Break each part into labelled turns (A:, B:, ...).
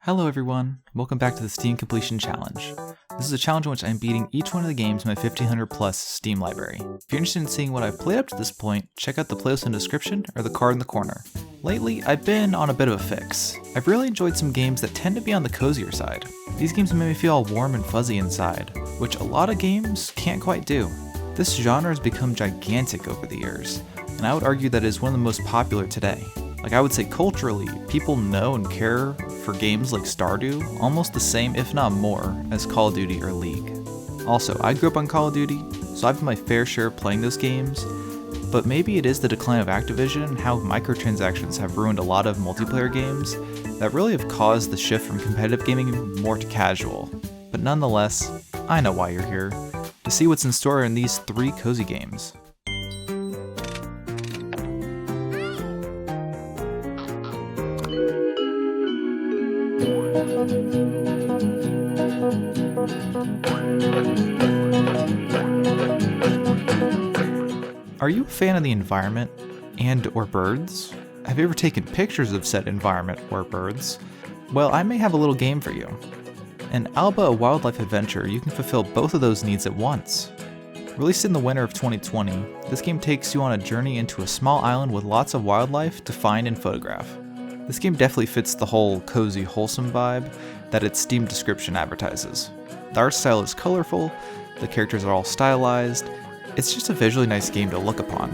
A: Hello everyone, welcome back to the Steam Completion Challenge. This is a challenge in which I'm beating each one of the games in my 1500 plus Steam library. If you're interested in seeing what I've played up to this point, check out the playlist in the description or the card in the corner. Lately, I've been on a bit of a fix. I've really enjoyed some games that tend to be on the cozier side. These games make me feel all warm and fuzzy inside, which a lot of games can't quite do. This genre has become gigantic over the years, and I would argue that it is one of the most popular today. Like I would say culturally, people know and care for games like Stardew almost the same if not more as Call of Duty or League. Also, I grew up on Call of Duty, so I've had my fair share of playing those games, but maybe it is the decline of Activision and how microtransactions have ruined a lot of multiplayer games that really have caused the shift from competitive gaming more to casual. But nonetheless, I know why you're here, to see what's in store in these 3 cozy games. Are you a fan of the environment and or birds? Have you ever taken pictures of said environment or birds? Well, I may have a little game for you. In Alba, a wildlife adventure, you can fulfill both of those needs at once. Released in the winter of 2020, this game takes you on a journey into a small island with lots of wildlife to find and photograph. This game definitely fits the whole cozy, wholesome vibe that its Steam description advertises. The art style is colorful, the characters are all stylized. It's just a visually nice game to look upon.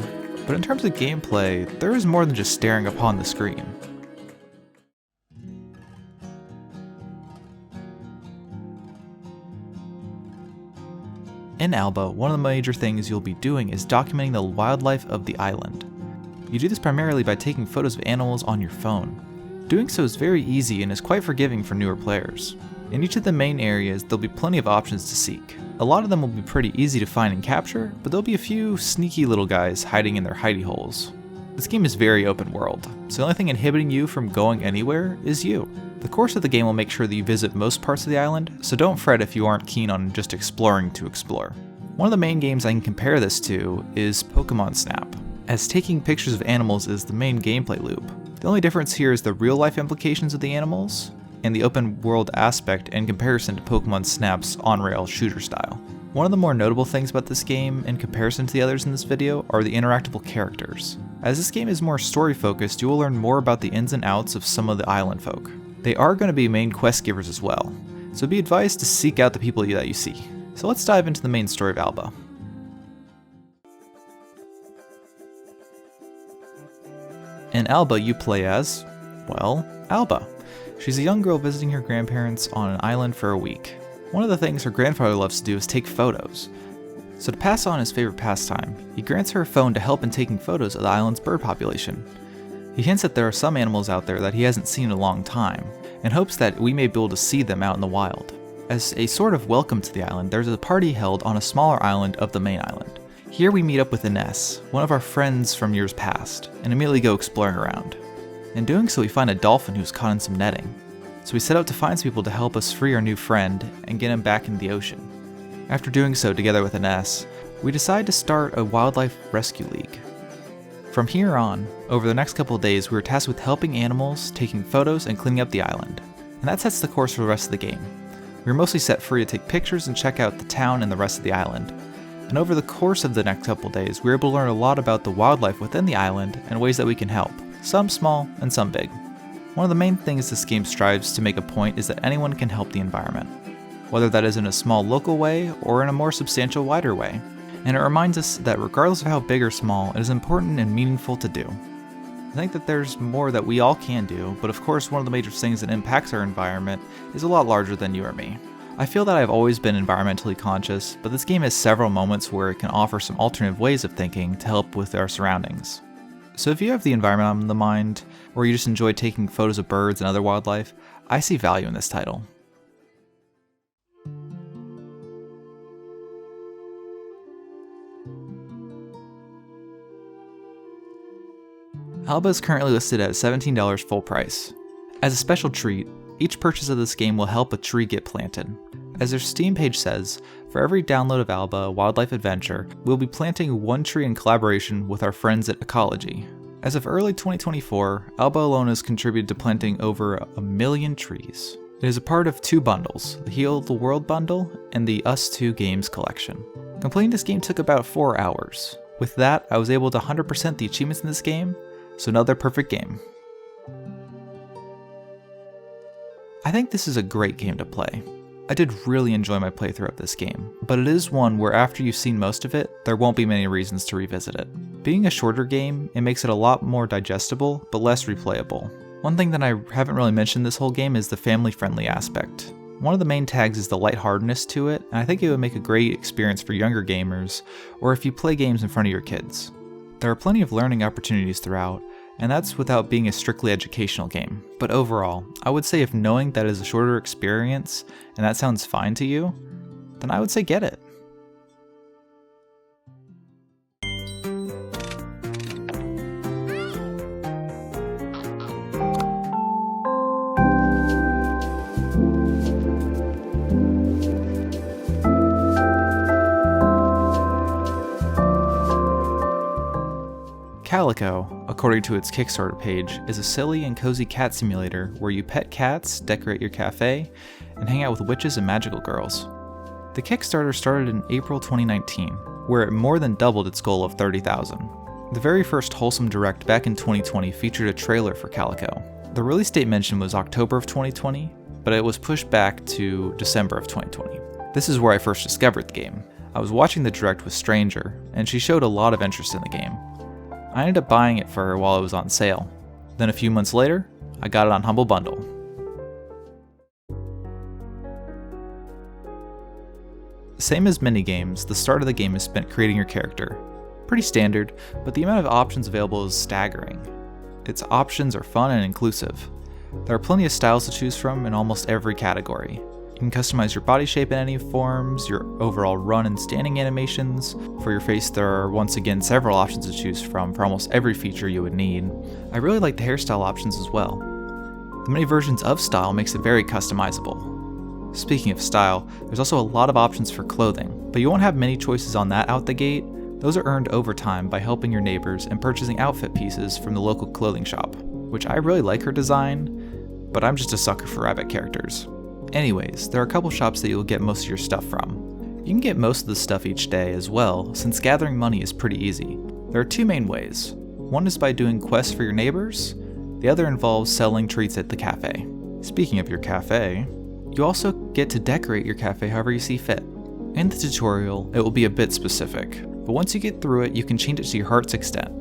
A: But in terms of gameplay, there is more than just staring upon the screen. In Alba, one of the major things you'll be doing is documenting the wildlife of the island. You do this primarily by taking photos of animals on your phone. Doing so is very easy and is quite forgiving for newer players. In each of the main areas, there'll be plenty of options to seek. A lot of them will be pretty easy to find and capture, but there'll be a few sneaky little guys hiding in their hidey holes. This game is very open world, so the only thing inhibiting you from going anywhere is you. The course of the game will make sure that you visit most parts of the island, so don't fret if you aren't keen on just exploring to explore. One of the main games I can compare this to is Pokemon Snap, as taking pictures of animals is the main gameplay loop. The only difference here is the real life implications of the animals, and the open world aspect in comparison to Pokemon Snap's on-rail shooter style. One of the more notable things about this game in comparison to the others in this video are the interactable characters. As this game is more story focused, you will learn more about the ins and outs of some of the island folk. They are going to be main quest givers as well, so be advised to seek out the people that you see. So let's dive into the main story of Alba. In Alba, you play as, well, Alba. She's a young girl visiting her grandparents on an island for a week. One of the things her grandfather loves to do is take photos. So to pass on his favorite pastime, he grants her a phone to help in taking photos of the island's bird population. He hints that there are some animals out there that he hasn't seen in a long time, and hopes that we may be able to see them out in the wild. As a sort of welcome to the island, there's a party held on a smaller island of the main island. Here we meet up with Ines, one of our friends from years past, and immediately go exploring around. In doing so, we find a dolphin who's caught in some netting. So we set out to find some people to help us free our new friend and get him back into the ocean. After doing so together with Ines, we decide to start a wildlife rescue league. From here on, over the next couple of days, we were tasked with helping animals, taking photos, and cleaning up the island. And that sets the course for the rest of the game. We were mostly set free to take pictures and check out the town and the rest of the island. And over the course of the next couple of days, we were able to learn a lot about the wildlife within the island and ways that we can help, some small and some big. One of the main things this game strives to make a point is that anyone can help the environment, whether that is in a small local way or in a more substantial wider way. And it reminds us that regardless of how big or small, it is important and meaningful to do. I think that there's more that we all can do, but of course one of the major things that impacts our environment is a lot larger than you or me. I feel that I've always been environmentally conscious, but this game has several moments where it can offer some alternative ways of thinking to help with our surroundings. So if you have the environment on the mind, or you just enjoy taking photos of birds and other wildlife, I see value in this title. Alba is currently listed at $17 full price. As a special treat, each purchase of this game will help a tree get planted. As their Steam page says, for every download of Alba, a wildlife adventure, we'll be planting one tree in collaboration with our friends at Ecology. As of early 2024, Alba alone has contributed to planting over 1 million trees. It is a part of two bundles, the Heal the World bundle and the Us 2 Games collection. Completing this game took about 4 hours. With that, I was able to 100% the achievements in this game, so another perfect game. I think this is a great game to play. I did really enjoy my playthrough of this game, but it is one where after you've seen most of it, there won't be many reasons to revisit it. Being a shorter game, it makes it a lot more digestible, but less replayable. One thing that I haven't really mentioned this whole game is the family-friendly aspect. One of the main tags is the lightheartedness to it, and I think it would make a great experience for younger gamers, or if you play games in front of your kids. There are plenty of learning opportunities throughout, and that's without being a strictly educational game. But overall, I would say if knowing that it is a shorter experience, and that sounds fine to you, then I would say get it. Calico, according to its Kickstarter page, is a silly and cozy cat simulator where you pet cats, decorate your cafe, and hang out with witches and magical girls. The Kickstarter started in April 2019, where it more than doubled its goal of 30,000. The very first Wholesome Direct back in 2020 featured a trailer for Calico. The release date mentioned was October of 2020, but it was pushed back to December of 2020. This is where I first discovered the game. I was watching the Direct with Stranger, and she showed a lot of interest in the game. I ended up buying it for her while it was on sale. Then a few months later, I got it on Humble Bundle. Same as minigames, the start of the game is spent creating your character. Pretty standard, but the amount of options available is staggering. Its options are fun and inclusive. There are plenty of styles to choose from in almost every category. You can customize your body shape in any forms, your overall run and standing animations. For your face, there are once again several options to choose from for almost every feature you would need. I really like the hairstyle options as well. The many versions of style makes it very customizable. Speaking of style, there's also a lot of options for clothing, but you won't have many choices on that out the gate. Those are earned over time by helping your neighbors and purchasing outfit pieces from the local clothing shop, which I really like her design, but I'm just a sucker for rabbit characters. Anyways, there are a couple shops that you'll get most of your stuff from. You can get most of the stuff each day as well, since gathering money is pretty easy. There are two main ways. One is by doing quests for your neighbors, the other involves selling treats at the cafe. Speaking of your cafe, you also get to decorate your cafe however you see fit. In the tutorial, it will be a bit specific, but once you get through it, you can change it to your heart's extent.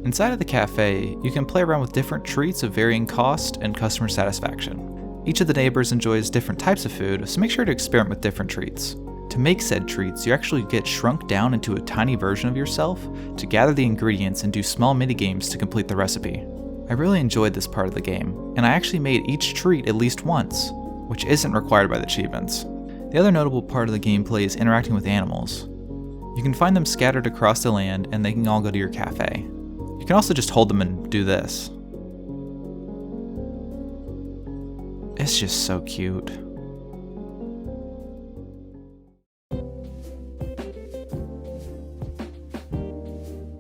A: Inside of the cafe, you can play around with different treats of varying cost and customer satisfaction. Each of the neighbors enjoys different types of food, so make sure to experiment with different treats. To make said treats, you actually get shrunk down into a tiny version of yourself to gather the ingredients and do small mini-games to complete the recipe. I really enjoyed this part of the game, and I actually made each treat at least once, which isn't required by the achievements. The other notable part of the gameplay is interacting with animals. You can find them scattered across the land, and they can all go to your cafe. You can also just hold them and do this. It's just so cute.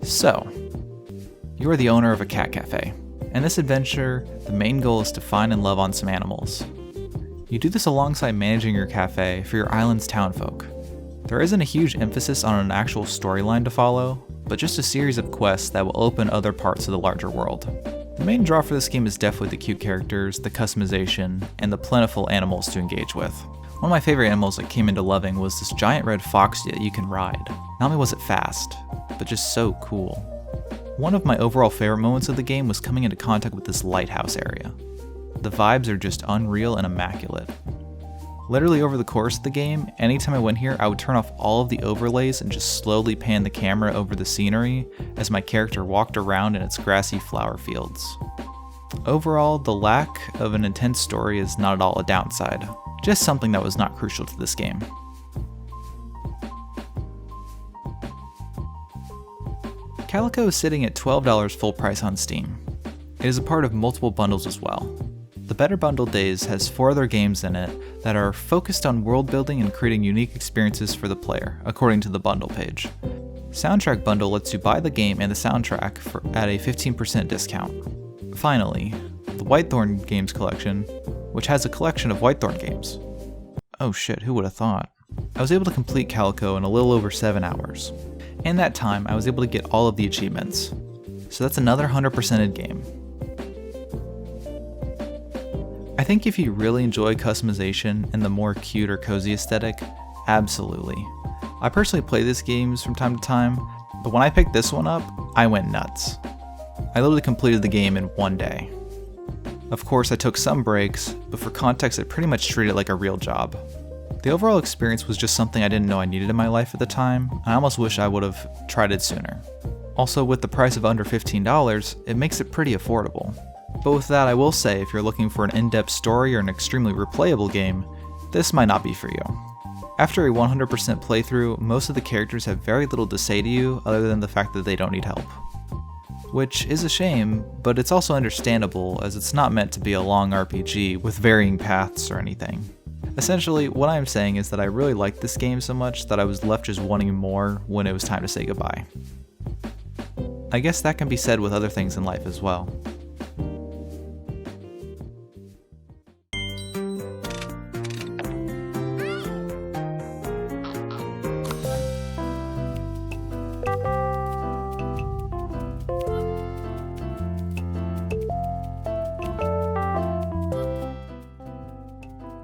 A: So, you are the owner of a cat cafe. In this adventure, the main goal is to find and love on some animals. You do this alongside managing your cafe for your island's townfolk. There isn't a huge emphasis on an actual storyline to follow, but just a series of quests that will open other parts of the larger world. The main draw for this game is definitely the cute characters, the customization, and the plentiful animals to engage with. One of my favorite animals I came into loving was this giant red fox that you can ride. Not only was it fast, but just so cool. One of my overall favorite moments of the game was coming into contact with this lighthouse area. The vibes are just unreal and immaculate. Literally over the course of the game, anytime I went here, I would turn off all of the overlays and just slowly pan the camera over the scenery as my character walked around in its grassy flower fields. Overall, the lack of an intense story is not at all a downside, just something that was not crucial to this game. Calico is sitting at $12 full price on Steam. It is a part of multiple bundles as well. The Better Bundle Days has 4 other games in it that are focused on world building and creating unique experiences for the player, according to the bundle page. Soundtrack Bundle lets you buy the game and the soundtrack at a 15% discount. Finally, the Whitethorn Games Collection, which has a collection of Whitethorn games. Oh shit, who would have thought? I was able to complete Calico in a little over 7 hours. In that time, I was able to get all of the achievements. So that's another 100%ed game. I think if you really enjoy customization and the more cute or cozy aesthetic, absolutely. I personally play these games from time to time, but when I picked this one up, I went nuts. I literally completed the game in one day. Of course, I took some breaks, but for context, I pretty much treated it like a real job. The overall experience was just something I didn't know I needed in my life at the time, and I almost wish I would have tried it sooner. Also, with the price of under $15, it makes it pretty affordable. But with that, I will say, if you're looking for an in-depth story or an extremely replayable game, this might not be for you. After a 100% playthrough, most of the characters have very little to say to you other than the fact that they don't need help. Which is a shame, but it's also understandable as it's not meant to be a long RPG with varying paths or anything. Essentially, what I'm saying is that I really liked this game so much that I was left just wanting more when it was time to say goodbye. I guess that can be said with other things in life as well.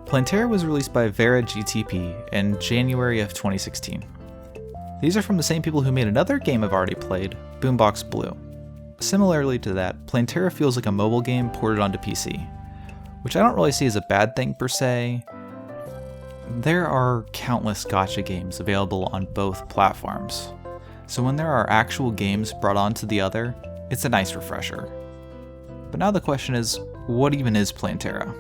A: Plantera was released by Vera GTP in January of 2016. These are from the same people who made another game I've already played, Boombox Blue. Similarly to that, Plantera feels like a mobile game ported onto PC, which I don't really see as a bad thing per se. There are countless gacha games available on both platforms, so when there are actual games brought onto the other, it's a nice refresher. But now the question is, what even is Plantera?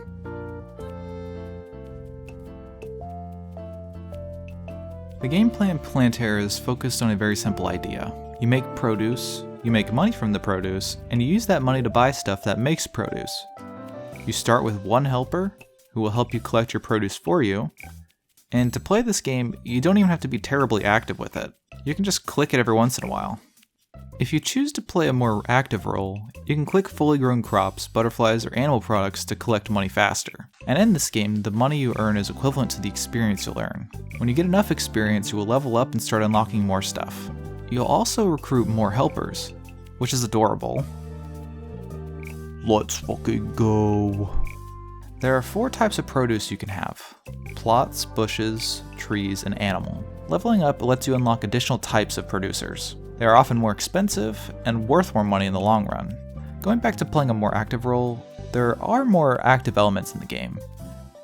A: The game plan Plantera is focused on a very simple idea. You make produce, you make money from the produce, and you use that money to buy stuff that makes produce. You start with one helper, who will help you collect your produce for you, and to play this game, you don't even have to be terribly active with it. You can just click it every once in a while. If you choose to play a more active role, you can click fully grown crops, butterflies, or animal products to collect money faster. And in this game, the money you earn is equivalent to the experience you'll earn. When you get enough experience, you will level up and start unlocking more stuff. You'll also recruit more helpers, which is adorable. Let's fucking go. There are 4 types of produce you can have: plots, bushes, trees, and animal. Leveling up lets you unlock additional types of producers. They are often more expensive and worth more money in the long run. Going back to playing a more active role, there are more active elements in the game.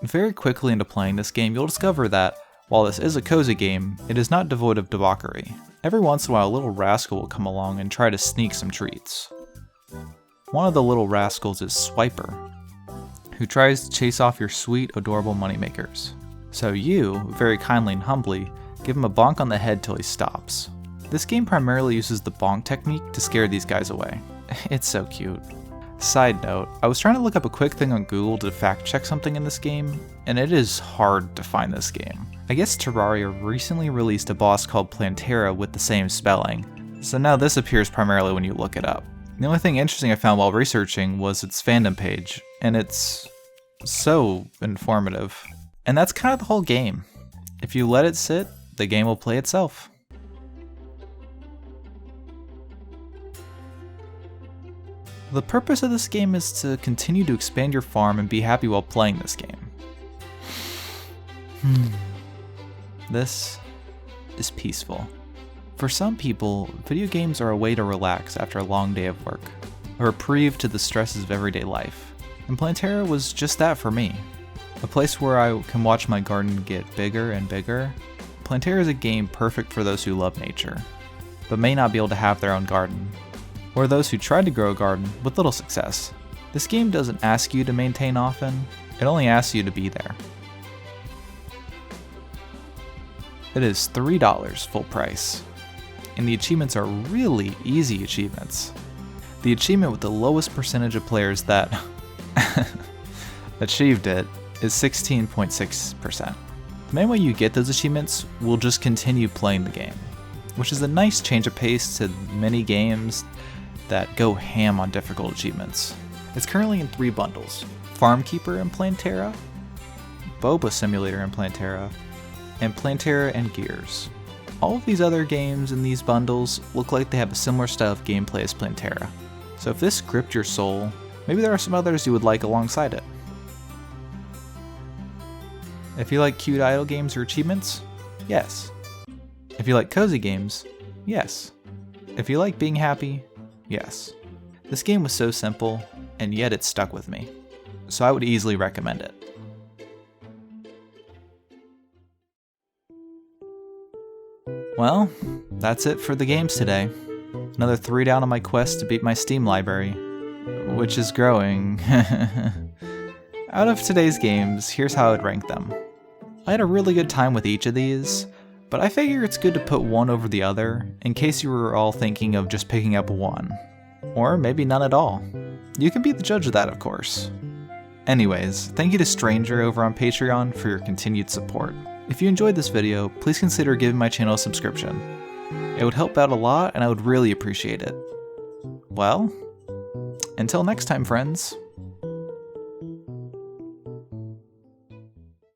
A: Very quickly into playing this game, you'll discover that, while this is a cozy game, it is not devoid of debauchery. Every once in a while, a little rascal will come along and try to sneak some treats. One of the little rascals is Swiper, who tries to chase off your sweet, adorable moneymakers. So you, very kindly and humbly, give him a bonk on the head till he stops. This game primarily uses the bonk technique to scare these guys away. It's so cute. Side note, I was trying to look up a quick thing on Google to fact check something in this game, and it is hard to find this game. I guess Terraria recently released a boss called Plantera with the same spelling, so now this appears primarily when you look it up. The only thing interesting I found while researching was its fandom page, and it's so informative. And that's kind of the whole game. If you let it sit, the game will play itself. The purpose of this game is to continue to expand your farm and be happy while playing this game. This is peaceful. For some people, video games are a way to relax after a long day of work, a reprieve to the stresses of everyday life. And Plantera was just that for me. A place where I can watch my garden get bigger and bigger. Plantera is a game perfect for those who love nature, but may not be able to have their own garden, or those who tried to grow a garden with little success. This game doesn't ask you to maintain often, it only asks you to be there. It is $3 full price, and the achievements are really easy achievements. The achievement with the lowest percentage of players that achieved it is 16.6%. The main way you get those achievements will just continue playing the game, which is a nice change of pace to many games that go ham on difficult achievements. It's currently in 3 bundles, Farm Keeper in Plantera, Boba Simulator in Plantera, and Plantera and Gears. All of these other games in these bundles look like they have a similar style of gameplay as Plantera. So if this gripped your soul, maybe there are some others you would like alongside it. If you like cute idle games or achievements, yes. If you like cozy games, yes. If you like being happy, yes. This game was so simple, and yet it stuck with me. So I would easily recommend it. Well, that's it for the games today. Another 3 down on my quest to beat my Steam library, which is growing. Out of today's games, here's how I'd rank them. I had a really good time with each of these, but I figure it's good to put one over the other, in case you were all thinking of just picking up one. Or maybe none at all. You can be the judge of that, of course. Anyways, thank you to Stranger over on Patreon for your continued support. If you enjoyed this video, please consider giving my channel a subscription. It would help out a lot and I would really appreciate it. Well, until next time, friends.